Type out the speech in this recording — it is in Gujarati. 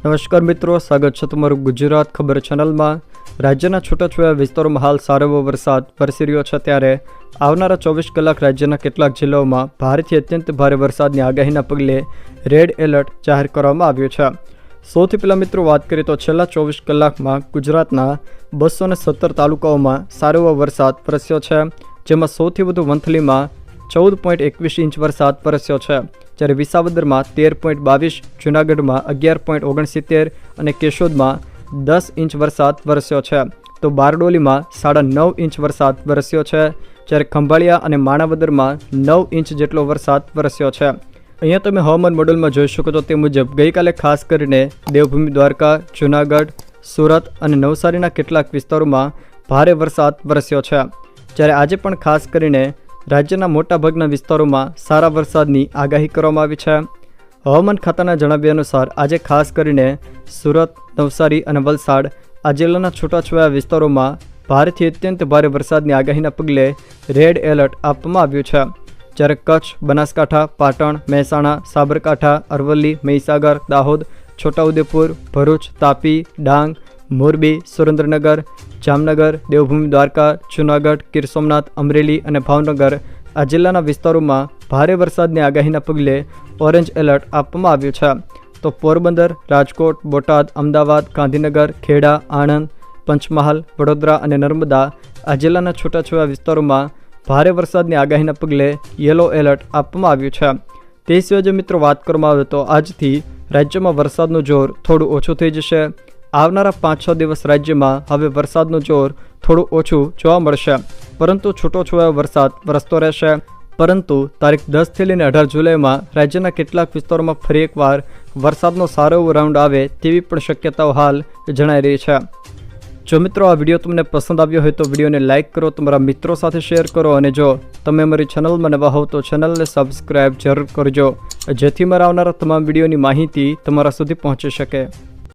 નમસ્કાર મિત્રો, સ્વાગત છે તમારું ગુજરાત ખબર ચેનલમાં। રાજ્યના છૂટાછવાયા વિસ્તારોમાં હાલ સારો એવો વરસાદ વરસી રહ્યો છે, ત્યારે આવનારા 24 કલાક રાજ્યના કેટલાક જિલ્લાઓમાં ભારેથી અત્યંત ભારે વરસાદની આગાહીના પગલે રેડ એલર્ટ જાહેર કરવામાં આવ્યું છે। સૌથી પહેલાં મિત્રો વાત કરીએ તો છેલ્લા 24 કલાકમાં ગુજરાતના 217 તાલુકાઓમાં સારો એવો વરસાદ વરસ્યો છે, જેમાં સૌથી વધુ વંથલીમાં 14.21 ઇંચ વરસાદ વરસ્યો છે, જ્યારે વિસાવદરમાં 13.22, જૂનાગઢમાં 11.69 અને કેશોદમાં 10 ઇંચ વરસાદ વરસ્યો છે। તો બારડોલીમાં 9.5 ઇંચ વરસાદ વરસ્યો છે, જ્યારે ખંભાળિયા અને માણાવદરમાં 9 ઇંચ જેટલો વરસાદ વરસ્યો છે। અહીંયા તમે હવામાન મોડેલમાં જોઈ શકો છો તે મુજબ ગઈકાલે ખાસ કરીને દેવભૂમિ દ્વારકા, જૂનાગઢ, સુરત અને નવસારીના કેટલાક વિસ્તારોમાં ભારે વરસાદ વરસ્યો છે, જ્યારે આજે પણ ખાસ કરીને રાજ્યના મોટાભાગના વિસ્તારોમાં સારા વરસાદની આગાહી કરવામાં આવી છે। હવામાન ખાતાના જણાવ્યા અનુસાર આજે ખાસ કરીને સુરત, નવસારી અને વલસાડ આ જિલ્લાના છૂટાછવાયા વિસ્તારોમાં ભારેથી અત્યંત ભારે વરસાદની આગાહીના પગલે રેડ એલર્ટ આપવામાં આવ્યું છે, જ્યારે કચ્છ, બનાસકાંઠા, પાટણ, મહેસાણા, સાબરકાંઠા, અરવલ્લી, મહીસાગર, દાહોદ, છોટાઉદેપુર, ભરૂચ, તાપી, ડાંગ, મોરબી, સુરેન્દ્રનગર, જામનગર, દેવભૂમિ દ્વારકા, જૂનાગઢ, ગીર સોમનાથ, અમરેલી અને ભાવનગર આ જિલ્લાના વિસ્તારોમાં ભારે વરસાદની આગાહીના પગલે ઓરેન્જ એલર્ટ આપવામાં આવ્યું છે। તો પોરબંદર, રાજકોટ, બોટાદ, અમદાવાદ, ગાંધીનગર, ખેડા, આણંદ, પંચમહાલ, વડોદરા અને નર્મદા આ જિલ્લાના છૂટાછવાયા વિસ્તારોમાં ભારે વરસાદની આગાહીના પગલે યલો એલર્ટ આપવામાં આવ્યું છે। તે સિવાય જો મિત્રો વાત કરવામાં આવે તો આજથી રાજ્યમાં વરસાદનું જોર થોડું ઓછું થઈ જશે। આવનારા 5-6 દિવસ રાજ્યમાં હવે વરસાદનું જોર થોડું ઓછું જોવા મળશે, પરંતુ છૂટોછવાયો વરસાદ વરસતો રહેશે। પરંતુ તારીખ 10થી લઈને 18 જુલાઈમાં રાજ્યના કેટલાક વિસ્તારોમાં ફરી એકવાર વરસાદનો સારો એવો રાઉન્ડ આવે તેવી પણ શક્યતાઓ હાલ જણાઈ રહી છે। જો મિત્રો આ વિડીયો તમને પસંદ આવ્યો હોય તો વિડીયોને લાઇક કરો, તમારા મિત્રો સાથે શેર કરો, અને જો તમે અમારી ચેનલમાં નવા હોવ તો ચેનલને સબસ્ક્રાઈબ જરૂર કરજો, જેથી મારા આવનારા તમામ વિડીયોની માહિતી તમારા સુધી પહોંચી શકે।